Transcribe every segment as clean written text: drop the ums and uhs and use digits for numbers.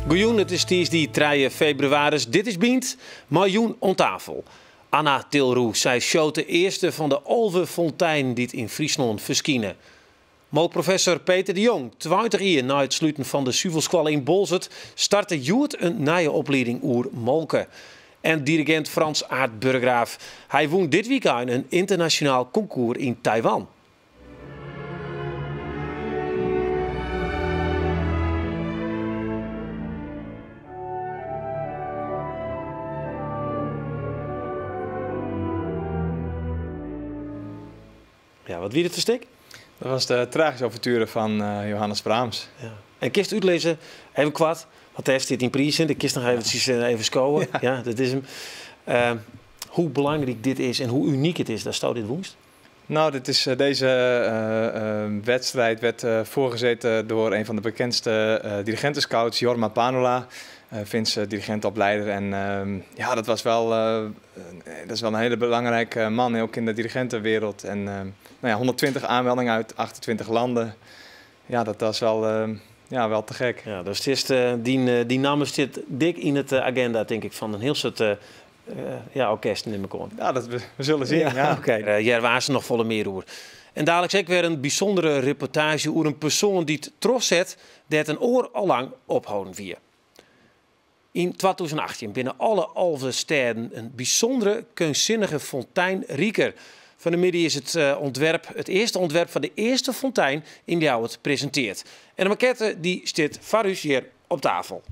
Goejoen, het is die 3 februari. Dit is Bient, miljoen on tafel. Anna Tilroe, zij showt de eerste van de Olve Fontein die in Friesland verschijnen. Maar professor Peter de Jong, 20 jaar na het sluiten van de Suvelschool in Bolzert, startte Joert een nieuwe opleiding oer molken. En dirigent Frans Aert-Burggraaf, hij won dit weekend een internationaal concours in Taiwan. Ja, wat wie het verstik? Dat was de tragische ouverture van Johannes Brahms. Ja. En kist uitlezen, even kwart, want hij zit in Priesen, de kist nog even scoren. Ja, dat is hem. Hoe belangrijk dit is en hoe uniek het is, daar staat dit woensd. Nou, deze wedstrijd werd voorgezeten door een van de bekendste dirigentenscouts, Jorma Panula. Finse dirigentopleider. En ja, dat is wel een hele belangrijke man, ook in de dirigentenwereld. En nou ja, 120 aanmeldingen uit 28 landen. Ja, dat was wel te gek. Ja, dus het is, die naam zit dik in het agenda, denk ik, van een heel soort orkesten in elkaar. Ja, we zullen zien. Ja. Oké. Hier waren ze nog volle meer over. En dadelijk zeg ik weer een bijzondere reportage over een persoon die het trots zet dat een oor al lang ophouden via. In 2018 binnen alle Olve steden een bijzondere, kunstzinnige fontein Rieker. Van de midden is het eerste ontwerp van de eerste fontein in die het presenteert. En de maquette die staat voor u hier op tafel.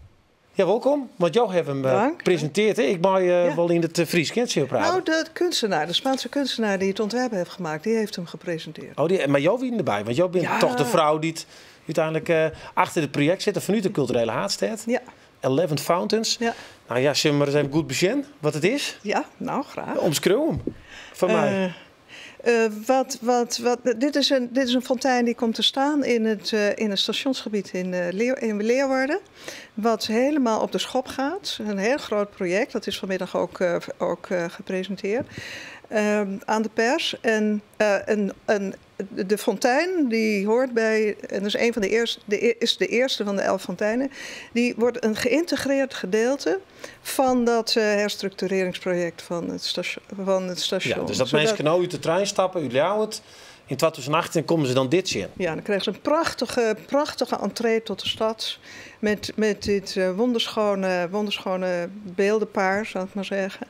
Ja, welkom. Want jou hebben hem gepresenteerd. Ik mag wel in het Fries praten. Nou, de Spaanse kunstenaar die het ontwerp heeft gemaakt, die heeft hem gepresenteerd. Oh, maar jou wie erbij? Want jou bent toch de vrouw die het uiteindelijk achter het project zit. Vanuit de culturele haardstad. Ja. 11 Fountains. Ja. Nou ja, zullen we maar eens even goed beginnen wat het is? Ja, nou graag. Omschreeuw hem van mij. Dit is een fontein die komt te staan in het stationsgebied in Leeuwarden. Wat helemaal op de schop gaat. Een heel groot project. Dat is vanmiddag ook gepresenteerd aan de pers. En de fontein die hoort bij, en dat is een van de eerste van de 11 fonteinen, die wordt een geïntegreerd gedeelte van dat herstructureringsproject van het station. Ja, dus dat mensen kunnen uit de trein stappen, uit Ljouwert. In 2018 komen ze dan dit zien. Ja, dan krijgen ze een prachtige entree tot de stad. Met dit wonderschone beeldenpaar, zou ik maar zeggen.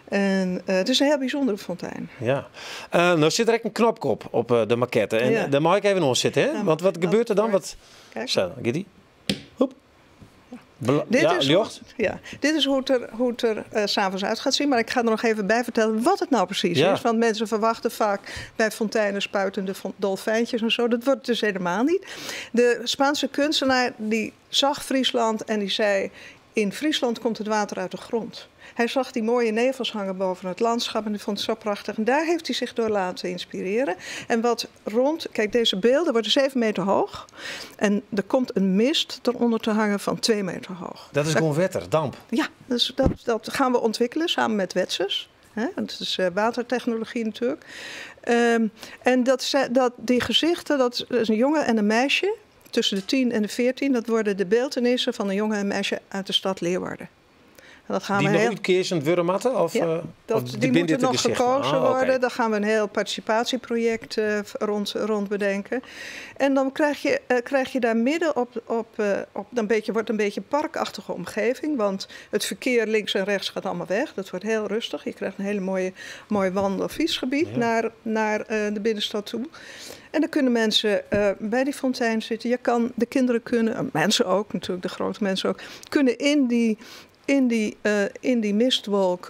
En het is een heel bijzondere fontein. Ja. Nou zit er ook een knop op de maquette. En ja. Daar mag ik even nog zitten, hè? Ja, want wat gebeurt er dan? Kijk. Zo, gaat die. Hoep. Dit is hoe het er 's avonds uit gaat zien. Maar ik ga er nog even bij vertellen wat het nou precies is. Want mensen verwachten vaak bij fonteinen spuitende dolfijntjes en zo. Dat wordt het dus helemaal niet. De Spaanse kunstenaar die zag Friesland en die zei: in Friesland komt het water uit de grond. Hij zag die mooie nevels hangen boven het landschap en die vond het zo prachtig. En daar heeft hij zich door laten inspireren. En kijk, deze beelden worden 7 meter hoog. En er komt een mist eronder te hangen van 2 meter hoog. Dat is gewoon wetter, damp. Ja, dus dat gaan we ontwikkelen samen met Wetsers. Dat is watertechnologie natuurlijk. En die gezichten, dat is een jongen en een meisje. Tussen de 10 en de 14, dat worden de beeltenissen van een jongen en meisje uit de stad Leeuwarden. Dat gaan die nog uitkeersend worden? Of, ja, die moeten nog gekozen worden. Okay. Daar gaan we een heel participatieproject rond bedenken. En dan krijg je daar midden wordt een beetje parkachtige omgeving. Want het verkeer links en rechts gaat allemaal weg. Dat wordt heel rustig. Je krijgt een hele mooi wandel- of fietsgebied naar de binnenstad toe. En dan kunnen mensen bij die fontein zitten. De kinderen kunnen, mensen ook natuurlijk, de grote mensen ook, kunnen in die mistwolk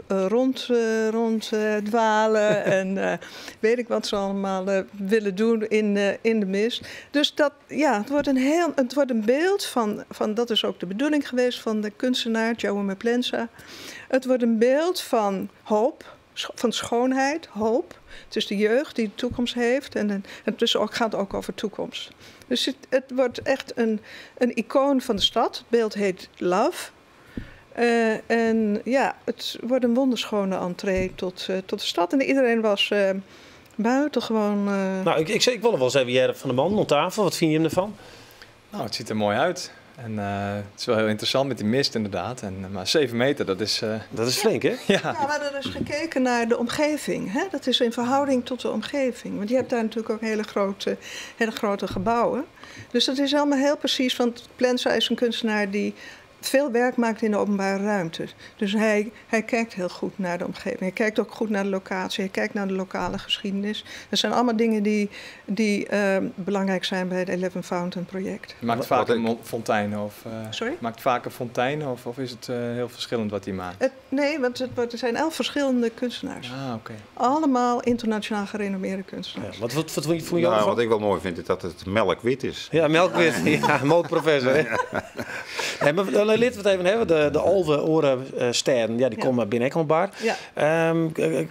dwalen en weet ik wat ze allemaal willen doen in de mist. Dus het wordt een beeld van, dat is ook de bedoeling geweest van de kunstenaar Jaume Plensa. Het wordt een beeld van hoop, van schoonheid, hoop. Het is de jeugd die de toekomst heeft en het gaat ook over toekomst. Dus het wordt echt een icoon van de stad. Het beeld heet Love. En ja, het wordt een wonderschone entree tot de stad. En iedereen was buitengewoon... Nou, ik wil nog wel eens even Jerp van der Man op tafel. Wat vind je hem ervan? Nou, het ziet er mooi uit. En het is wel heel interessant met die mist inderdaad. Maar 7 meter, dat is... Dat is flink, hè? Ja. Ja, we hadden dus gekeken naar de omgeving. Hè? Dat is in verhouding tot de omgeving. Want je hebt daar natuurlijk ook hele grote gebouwen. Dus dat is allemaal heel precies. Want Plensa is een kunstenaar die veel werk maakt in de openbare ruimte. Dus hij kijkt heel goed naar de omgeving. Hij kijkt ook goed naar de locatie. Hij kijkt naar de lokale geschiedenis. Dat zijn allemaal dingen die belangrijk zijn bij het 11 Fountain project. Je maakt vaak een fontein of... Sorry? Maakt vaak een fontein of is het heel verschillend wat hij maakt? Nee, want er zijn 11 verschillende kunstenaars. Ah, oké. Allemaal internationaal gerenommeerde kunstenaars. Ja, wat vond je ervan? Wat ik wel mooi vind, is dat het melkwit is. Ja, melkwit. Ja, melkprofessor. Hè? Nee, maar laten we het even hebben. De Alve Orensterren, die komen binnen Ekkelbaar. Ja.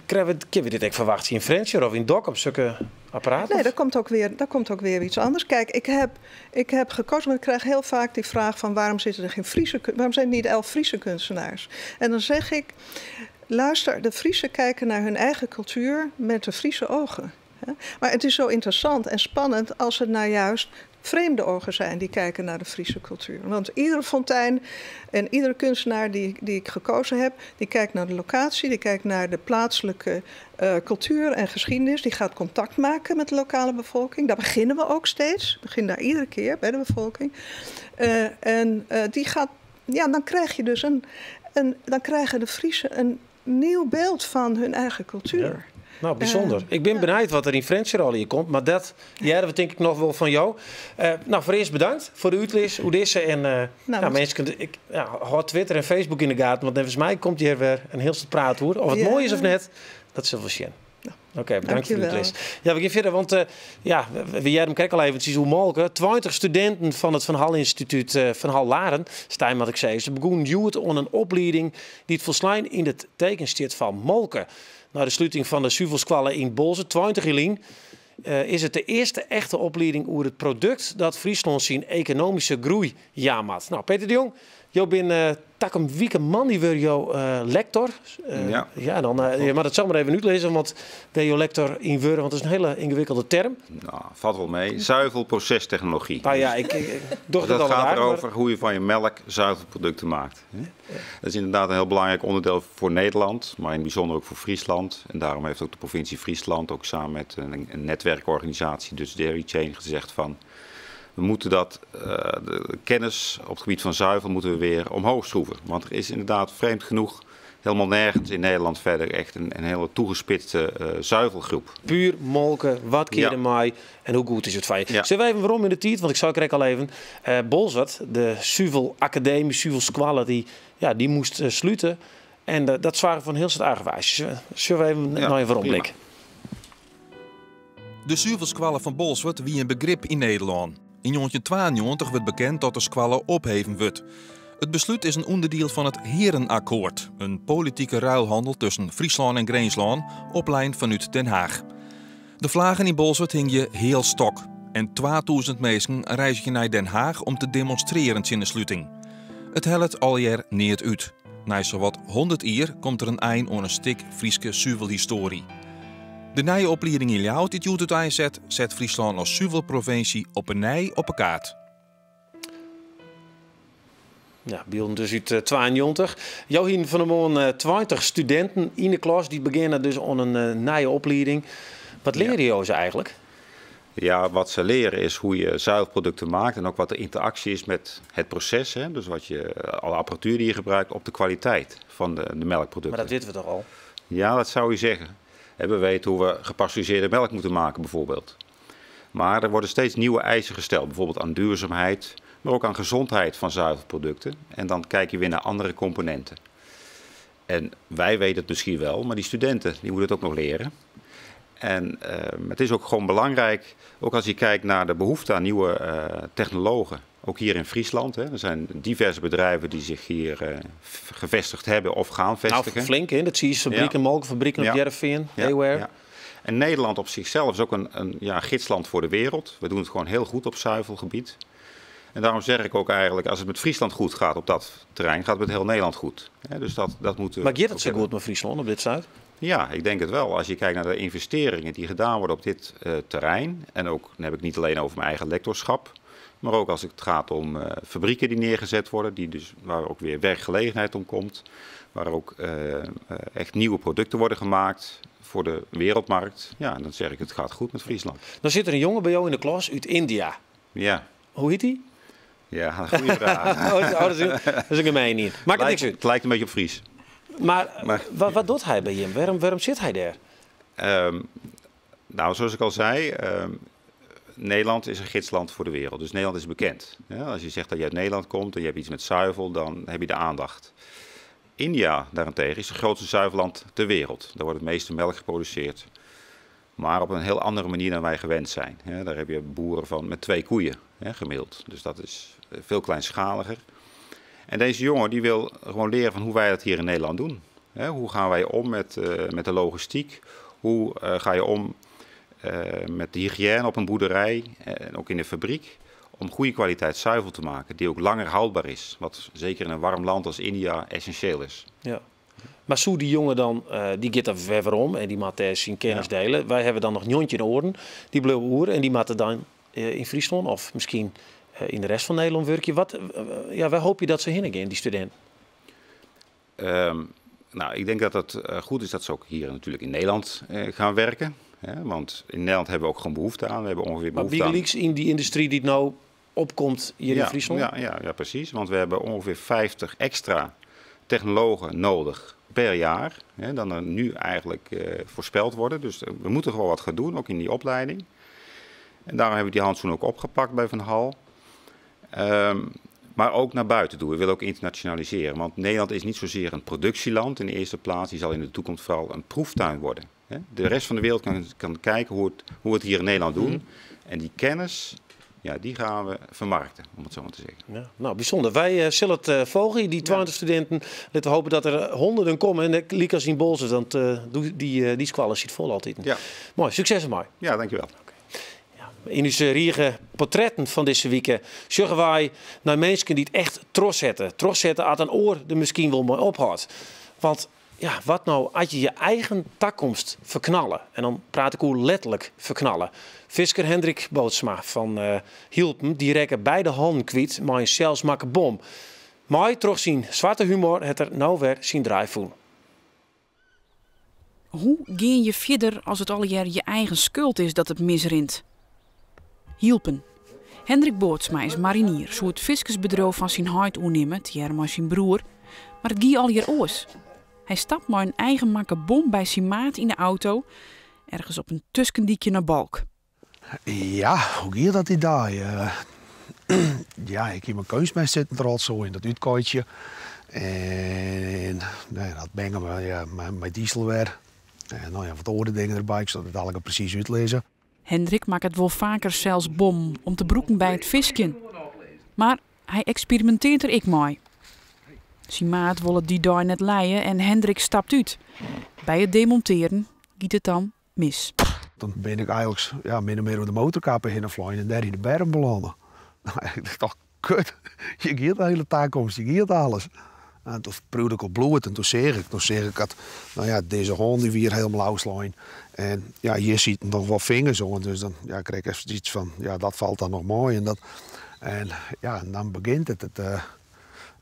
Kunnen we dit echt verwachten in French of in Dok op zulke apparaten? Nee, daar komt ook weer iets anders. Kijk, ik heb gekozen, want ik krijg heel vaak die vraag van waarom zijn er niet 11 Friese kunstenaars? En dan zeg ik, luister, de Friesen kijken naar hun eigen cultuur met de Friese ogen. Maar het is zo interessant en spannend als het nou juist vreemde ogen zijn die kijken naar de Friese cultuur. Want iedere fontein en iedere kunstenaar die ik gekozen heb, die kijkt naar de locatie, die kijkt naar de plaatselijke cultuur en geschiedenis. Die gaat contact maken met de lokale bevolking. Daar beginnen we ook steeds. We beginnen daar iedere keer bij de bevolking. Die gaat, ja, dan krijg je dus dan krijgen de Friesen een nieuw beeld van hun eigen cultuur. Ja. Nou, bijzonder. Ik ben benieuwd wat er in French hier komt. Maar dat denk ik nog wel van jou. Nou, voor eerst bedankt voor de uitleg. Hoe is ze? En mensen kunnen... Houd Twitter en Facebook in de gaten. Want volgens mij komt hier weer een heel stuk praat hoor. Of het mooi is of net, dat zullen we zien. Oké, bedankt voor de uitleg. Ja, we gaan verder. Want we kijken al eventjes hoe mogelijk. 20 studenten van het Van Hal Instituut Van Hal Laren, Stijn wat ik zei, ze begonnen juist aan een opleiding die het volslijn in het teken staat van Molken. Na de sluiting van de Suvelskwalle in Bolze, 20 Jelien, is het de eerste echte opleiding over het product dat Friesland zijn economische groei jaarmaat. Nou, Peter de Jong, jou bent takum wieke man, die wil jou lector. Ja, dan je mag het zo maar even uitlezen, want ben je lector in Wurren, want dat is een hele ingewikkelde term. Nou, valt wel mee. Zuivelprocestechnologie. Nou ja, ik dacht dat gaat erover hoe je van je melk zuivelproducten maakt. Dat is inderdaad een heel belangrijk onderdeel voor Nederland, maar in het bijzonder ook voor Friesland. En daarom heeft ook de provincie Friesland ook samen met een netwerkorganisatie, dus Dairy Chain, gezegd van we moeten de kennis op het gebied van zuivel moeten we weer omhoog schroeven. Want er is inderdaad vreemd genoeg helemaal nergens in Nederland verder echt een hele toegespitste zuivelgroep. Puur molken, wat keer de maai en hoe goed is het van je. Ja. Zullen we even waarom in de tijd, want ik zou het al even. Bolzwart, de Suvel Academie, Suvel Skwalle, die moest sluiten. En dat waren van heel soort aangewijs. Zullen we even naar je waarom blikken? De Suvelskwalle van Bolzwart wie een begrip in Nederland. In 1992 wordt bekend dat de skwalle opheven wordt. Het besluit is een onderdeel van het Herenakkoord, een politieke ruilhandel tussen Friesland en Greensland, op lijn vanuit Den Haag. De vlaggen in Bolzwart hing je heel stok en 2000 mensen reizen naar Den Haag om te demonstreren in de sluiting. Het helpt alweer niet uit. Na zowat 100 jaar komt er een eind aan een stuk Frieske zuivelhistorie. De nieuwe opleiding in Ljouwt die het uiteindelijk zet Friesland als zuivelprovincie op een nij op een kaart. Ja, bij dus uit 92. Johin van der Moon, 20 studenten in de klas die beginnen dus aan een nieuwe opleiding. Wat leren jullie eigenlijk? Ja, wat ze leren is hoe je zuivelproducten maakt en ook wat de interactie is met het proces. Hè? Dus alle apparatuur die je gebruikt op de kwaliteit van de melkproducten. Maar dat weten we toch al? Ja, dat zou je zeggen. We weten hoe we gepasteuriseerde melk moeten maken bijvoorbeeld. Maar er worden steeds nieuwe eisen gesteld. Bijvoorbeeld aan duurzaamheid, maar ook aan gezondheid van zuivelproducten. En dan kijk je weer naar andere componenten. En wij weten het misschien wel, maar die studenten die moeten het ook nog leren. En het is ook gewoon belangrijk, ook als je kijkt naar de behoefte aan nieuwe technologen. Ook hier in Friesland. Hè. Er zijn diverse bedrijven die zich hier gevestigd hebben of gaan vestigen. Nou, flink in. Dat zie je fabrieken, molkenfabrieken op Jervin, Heeware. Ja. En Nederland op zichzelf is ook een gidsland voor de wereld. We doen het gewoon heel goed op zuivelgebied. En daarom zeg ik ook eigenlijk, als het met Friesland goed gaat op dat terrein, gaat het met heel Nederland goed. Dus dat moet. Maar gaat het zo goed met Friesland op dit zuid? Ja, ik denk het wel. Als je kijkt naar de investeringen die gedaan worden op dit terrein, en ook, dan heb ik niet alleen over mijn eigen lectorschap, maar ook als het gaat om fabrieken die neergezet worden, waar ook weer werkgelegenheid om komt, waar ook echt nieuwe producten worden gemaakt voor de wereldmarkt. Ja, dan zeg ik, het gaat goed met Friesland. Dan zit er een jongen bij jou in de klas uit India. Ja. Hoe heet hij? Ja, een goede vraag. Dat is een gemeen niet. Maakt het niks uit. Het lijkt een beetje op Fries. Maar wat doet hij bij hem? Waarom zit hij daar? Nou, zoals ik al zei, Nederland is een gidsland voor de wereld. Dus Nederland is bekend. Ja, als je zegt dat je uit Nederland komt en je hebt iets met zuivel, dan heb je de aandacht. India daarentegen is het grootste zuivelland ter wereld. Daar wordt het meeste melk geproduceerd. Maar op een heel andere manier dan wij gewend zijn. Ja, daar heb je boeren met 2 koeien gemiddeld. Dus dat is veel kleinschaliger. En deze jongen die wil gewoon leren van hoe wij dat hier in Nederland doen. Hoe gaan wij om met de logistiek? Hoe ga je om met de hygiëne op een boerderij en ook in de fabriek? Om goede kwaliteit zuivel te maken, die ook langer houdbaar is. Wat zeker in een warm land als India essentieel is. Ja. Maar zo die jongen dan, die gaat er verder om en die moet zijn kennis delen. Wij hebben dan nog Njontje in de oren, die blijven oeren en die moeten dan in Friesland of misschien in de rest van Nederland werken. Waar hoop je dat ze heen gaan, die studenten? Nou, ik denk dat het goed is dat ze ook hier natuurlijk in Nederland gaan werken. Want in Nederland hebben we ook gewoon behoefte aan. We hebben ongeveer behoefte aan. Maar in die industrie die nou opkomt hier in Friesland? Ja, precies. Want we hebben ongeveer 50 extra technologen nodig per jaar. Dan er nu eigenlijk voorspeld worden. Dus we moeten gewoon wat gaan doen, ook in die opleiding. En daarom hebben we die handschoen ook opgepakt bij Van Hal. Maar ook naar buiten toe. We willen ook internationaliseren. Want Nederland is niet zozeer een productieland in de eerste plaats. Die zal in de toekomst vooral een proeftuin worden. De rest van de wereld kan kijken hoe we het hier in Nederland doen. En die kennis, die gaan we vermarkten, om het zo maar te zeggen. Ja, nou, bijzonder. Wij zullen het volgen, die 20 studenten. Laten we hopen dat er honderden komen. En Likas in Bolzers, want die squallen ziet vol altijd. Ja. Mooi, succes ermee. Ja, dankjewel. In onze riege portretten van deze week zeggen wij naar mensen die het echt trots zetten. Trots zetten aan een oor er misschien wel mooi ophoudt. Want ja, wat nou als je je eigen toekomst verknallen? En dan praat ik over letterlijk verknallen. Fisker Hendrik Bootsma van Hielpen, die rekken beide handen kwijt, maar een zelfs maken bom. Maar toch zien zwarte humor het er nou weer zien draaien. Hoe ga je verder als het al je eigen schuld is dat het misrint? Hielpen. Hendrik Bootsma is marinier, zo het viskersbedrijf van zijn huid oernemen, Thierry met zijn broer. Maar het gie al hier oors. Hij stapt maar een eigen makke bom bij zijn maat in de auto, ergens op een tuskendiekje naar Balk. Ja, hoe gaat dat daar? Ja, ik heb mijn keusmest zitten er al zo in dat uitkooitje. En dat bengen we met diesel weer. En wat andere dingen erbij, ik zal het eigenlijk precies uitlezen. Hendrik maakt het wel vaker zelfs bom om te broeken bij het visken. Maar hij experimenteert er ik mee. Zijn maat wil het die dag net leien en Hendrik stapt uit. Bij het demonteren giet het dan mis. Dan ben ik eigenlijk min of meer op de motorkappen heen vliegen en daar in de berm belanden. Ik dacht, kut, je giet de hele toekomst, je giet alles. En toen proefde ik op bloed en toen zeg ik dat, deze hond die weer helemaal uitslaan. En ja, je ziet nog wel vingers zo, dus dan kreeg ik even iets van, dat valt dan nog mooi. En dan begint het.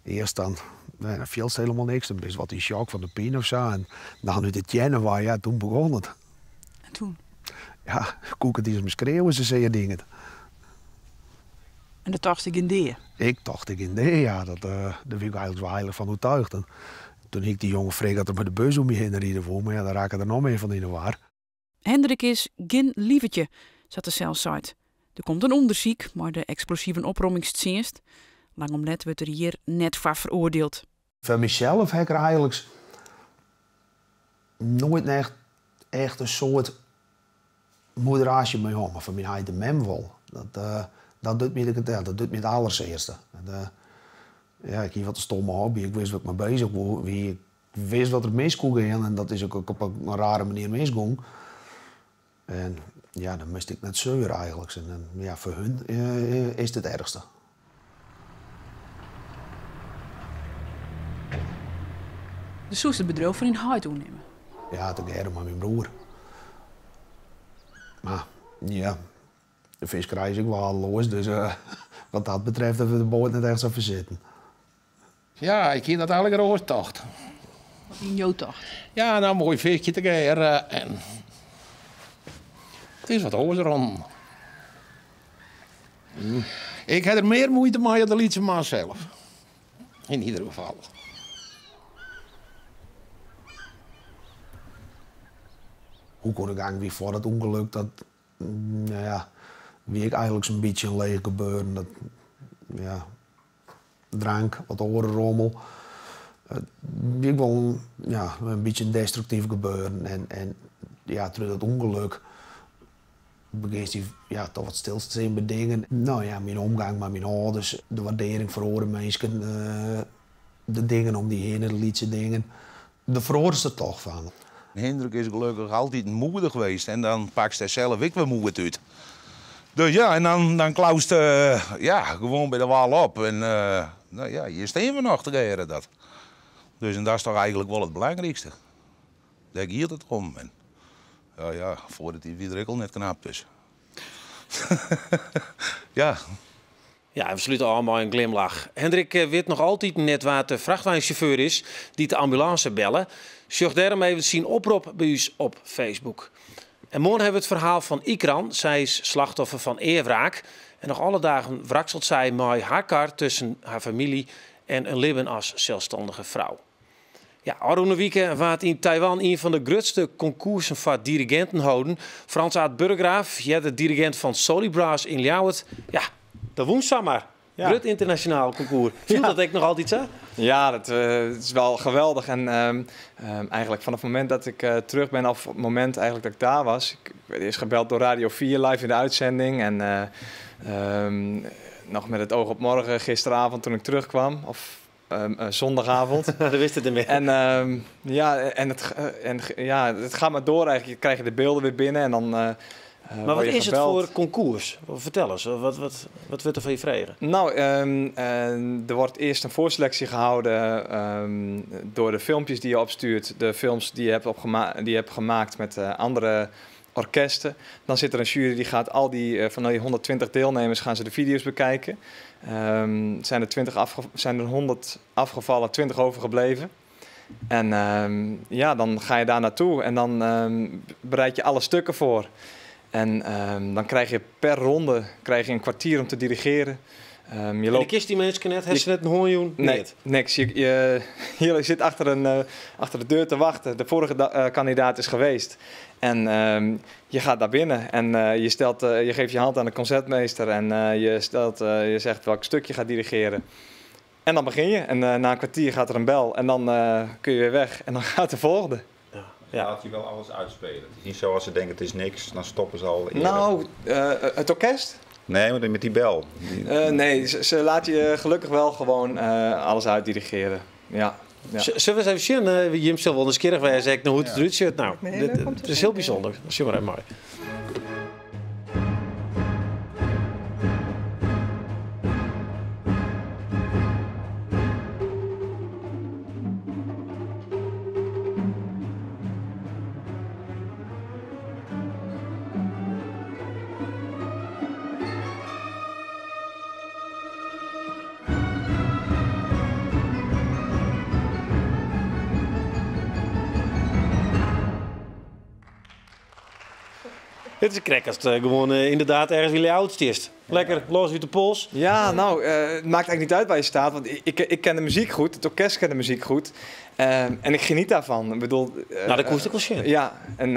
Eerst dan viel het helemaal niks, dan is wat in shock van de pijn of zo. En dan nu dit januari, toen begon het. En toen? Ja, koeken die ze me schreeuwen, ze zeggen dingen. En dat dacht ik in de. Ik dacht ik in de, dat ben ik eigenlijk wel heilig van overtuigd. En toen ik die jongen vreeg dat er met de bus om me heen rieden voor, maar dan raken er nog meer van in de war. Hendrik is geen lievertje, zat de celsite. Er komt een onderzoek, maar de explosieve oprommingsdienst. Langom net wordt er hier net voor veroordeeld. Van mezelf heb ik er eigenlijk nooit echt een soort moderatie mee om. Maar van mijn eigen mem wel. Dat doet me het allereerste. Ik heb wat een stomme hobby. Ik wist wat ik mee bezig was. Ik wist wat er mis kon gaan. En dat is ook op een rare manier misging. En dan moest ik net zeuren eigenlijk. En voor hun is het ergste. De soest het bedrijf van in huid nemen. Ja, toen ging maar mijn broer. Maar ja, de visserij is ook wel los, dus wat dat betreft hebben we de boot net echt zo verzitten. Ja, ik heb dat eigenlijk oortocht. In jouw tocht. Ja, nou, mooi visje te geren en het is wat oorron. Ik heb er meer moeite mee dan de Lietse man zelf. In ieder geval. Hoe kon ik eigenlijk weer voor het ongeluk, dat nou ja, wie ik eigenlijk zo'n beetje een leeg gebeuren. Dat, ja, drank, wat orenrommel. Ik wel ja, een beetje een destructief gebeuren. En ja, terug dat ongeluk begint hij ja, toch wat stil te zijn bij dingen. Nou ja, mijn omgang met mijn ouders, de waardering voor andere mensen, de dingen om die heen, de lietse dingen. De verhoren ze er toch van. Hendrik is gelukkig altijd een moeder geweest en dan pakt hij zelf ik weer moeder uit. Dus ja, en dan klaust ja, gewoon bij de wal op. En nou ja, je steen we nog te geren dat. Dus en dat is toch eigenlijk wel het belangrijkste. Daar gaat het om. En ja, voordat die wiedrikkel net knap is. Ja. Ja, we sluiten allemaal een glimlach. Hendrik weet nog altijd net waar de vrachtwagenchauffeur is die de ambulance bellen. Zorg daarom even zien oproep bij ons op Facebook. En morgen hebben we het verhaal van Ikran. Zij is slachtoffer van eerwraak. En nog alle dagen wrakselt zij met haar kar tussen haar familie en een leven als zelfstandige vrouw. Ja, Arone Wieke waart in Taiwan een van de grootste concoursen voor dirigenten houden. Frans Aad Burggraaf, de dirigent van Solibras in Ljouwert. Ja, dat woensdag maar. Ja. Groot internationaal concours. Viel dat ik nog altijd zo? Ja, het is wel geweldig. En eigenlijk vanaf het moment dat ik terug ben, of het moment eigenlijk dat ik daar was. Ik werd eerst gebeld door Radio 4 live in de uitzending. En nog met het oog op morgen gisteravond toen ik terugkwam. Of zondagavond. Dat wist het ermee. En het gaat maar door eigenlijk. Je krijgt de beelden weer binnen en dan... maar wat is het voor concours? Vertel eens, wat wordt er van je vragen? Nou, er wordt eerst een voorselectie gehouden door de filmpjes die je opstuurt. De films die je hebt gemaakt met andere orkesten. Dan zit er een jury die gaat van die 120 deelnemers gaan ze de video's bekijken. Zijn er 100 afgevallen, 20 overgebleven. En dan ga je daar naartoe en dan bereid je alle stukken voor. En dan krijg je per ronde een kwartier om te dirigeren. En de kist die mensen net, heeft ze net een hoorjoen? Nee, niks. Je zit achter de deur te wachten. De vorige kandidaat is geweest. En je gaat daar binnen en je geeft je hand aan de concertmeester en je zegt welk stuk je gaat dirigeren. En dan begin je. En na een kwartier gaat er een bel en dan kun je weer weg en dan gaat de volgende. Ja, laat je wel alles uitspelen. Het is niet zo als ze denken het is niks, dan stoppen ze al eerder. Nou, het orkest? Nee, maar met die bel. Nee, ze laten je gelukkig wel gewoon alles uitdirigeren. Ja. Ja. Zullen we eens even zien? Jim zal wel nieuwsgierig zijn hoe het eruit ziet. Nou, het is heel bijzonder. Dat is maar even mooi. Dit is een krek als het gewoon inderdaad ergens wie oudst is. Lekker, los uit de pols. Ja, nou, het maakt eigenlijk niet uit waar je staat. Want ik ken de muziek goed, het orkest kent de muziek goed. En ik geniet daarvan. Ik bedoel... nou, dat koest ik wel shit. Ja, en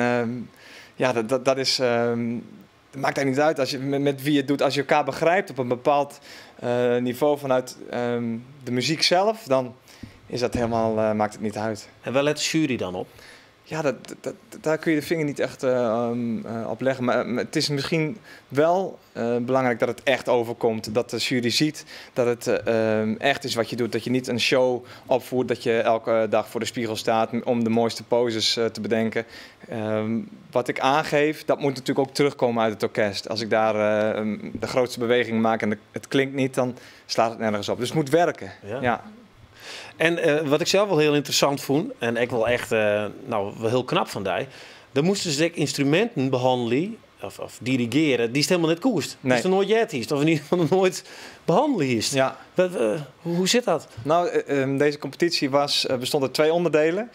dat is... het maakt eigenlijk niet uit als je, met wie je het doet. Als je elkaar begrijpt op een bepaald niveau vanuit de muziek zelf, dan is dat helemaal, maakt het niet uit. En waar let de jury dan op? Ja, daar kun je de vinger niet echt op leggen. Maar het is misschien wel belangrijk dat het echt overkomt. Dat de jury ziet dat het echt is wat je doet. Dat je niet een show opvoert. Dat je elke dag voor de spiegel staat om de mooiste poses te bedenken. Wat ik aangeef, dat moet natuurlijk ook terugkomen uit het orkest. Als ik daar de grootste beweging maak en het klinkt niet, dan slaat het nergens op. Dus het moet werken. Ja. En wat ik zelf wel heel interessant vond, en ik wel echt wel heel knap van die, dan moesten ze instrumenten behandelen of dirigeren die is helemaal net koest. Nee. Dus er nooit jet is, of in ieder geval nooit behandelen is. Ja. Hoe zit dat? Nou, deze competitie bestond uit 2 onderdelen.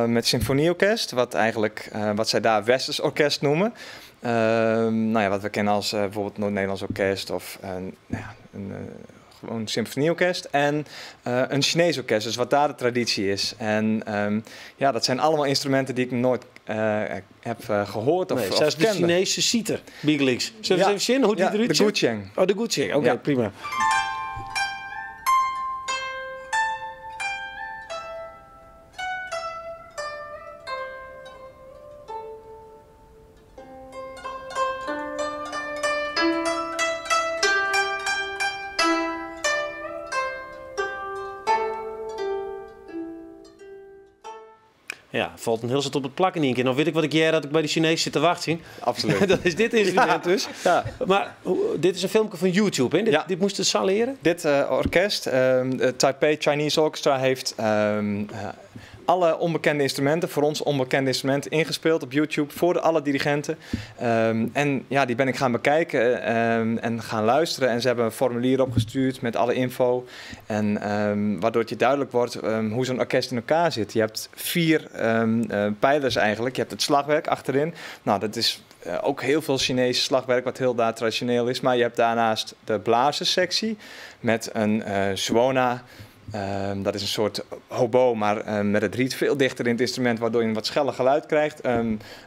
Met symfonieorkest, wat zij daar Westers Orkest noemen. Wat we kennen als bijvoorbeeld Noord-Nederlands Orkest of gewoon een symfonieorkest. En een Chinees orkest, dus wat daar de traditie is. En dat zijn allemaal instrumenten die ik nooit heb gehoord of zelfs kende. de Chinese citer, Bigelix. Zullen we eens even zien hoe die eruit ziet? De Gucheng. Oh, de Gucheng. Oké, prima. Ja, valt een heel zit op het plakken in één keer. Dan weet ik wat ik jij dat ik bij de Chinezen zit te wachten. Absoluut. Dat is dit instrument dus. Ja. Maar dit is een filmpje van YouTube, hè? Dit moesten ze leren? Dit orkest, het Taipei Chinese Orchestra, heeft alle onbekende instrumenten, voor ons onbekende instrumenten, ingespeeld op YouTube voor alle dirigenten. Die ben ik gaan bekijken en gaan luisteren. En ze hebben een formulier opgestuurd met alle info. En waardoor het je duidelijk wordt hoe zo'n orkest in elkaar zit. Je hebt 4 pijlers eigenlijk. Je hebt het slagwerk achterin. Nou, dat is ook heel veel Chinese slagwerk, wat heel daar traditioneel is. Maar je hebt daarnaast de blazerssectie met een zwona. Dat is een soort hobo, maar met het riet veel dichter in het instrument, waardoor je een wat scheller geluid krijgt.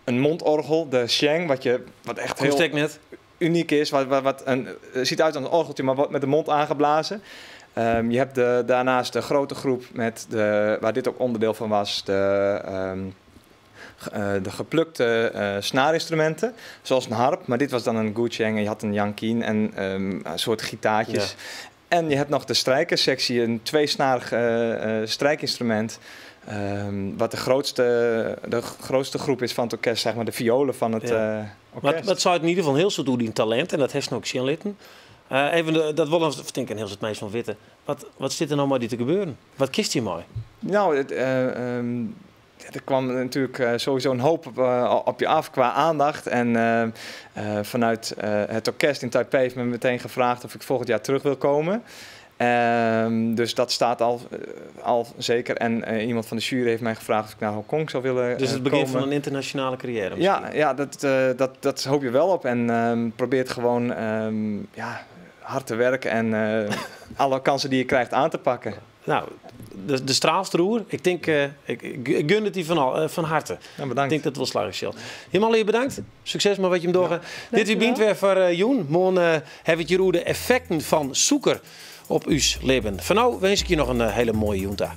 Een mondorgel, de sheng, wat echt heel uniek is. Ziet uit als een orgeltje, maar wordt met de mond aangeblazen. Je hebt daarnaast de grote groep, waar dit ook onderdeel van was, de geplukte snaarinstrumenten, zoals een harp. Maar dit was dan een gucheng en je had een yanqin en een soort gitaartjes. Ja. En je hebt nog de strijkersectie, een 2-snarig strijkinstrument. Wat de grootste groep is van het orkest, zeg maar de violen van het orkest. Wat zou het in ieder geval heel zo doen, die talent, en dat heeft ook zien litten. Dat willen we denk ik heel het meest van weten. Wat zit er nou maar die te gebeuren? Wat kist je mooi? Nou, er kwam natuurlijk sowieso een hoop op je af qua aandacht. En vanuit het orkest in Taipei heeft me meteen gevraagd of ik volgend jaar terug wil komen. Dus dat staat al zeker. En iemand van de jury heeft mij gevraagd of ik naar Hongkong zou willen Dus het begin komen. van een internationale carrière Ja, dat hoop je wel op. En probeert gewoon hard te werken en alle kansen die je krijgt aan te pakken. Nou, de straalstroer. Ik denk, ik gun het die van harte. Ja, bedankt. Ik denk dat het wel slagen zal. Helemaal bedankt. Succes maar wat je hem doorgaat. Dit is bient weer voor Joen. Morgen hebben we hier de effecten van zoeker op uw leven. Voor nu wens ik je nog een hele mooie Joenta.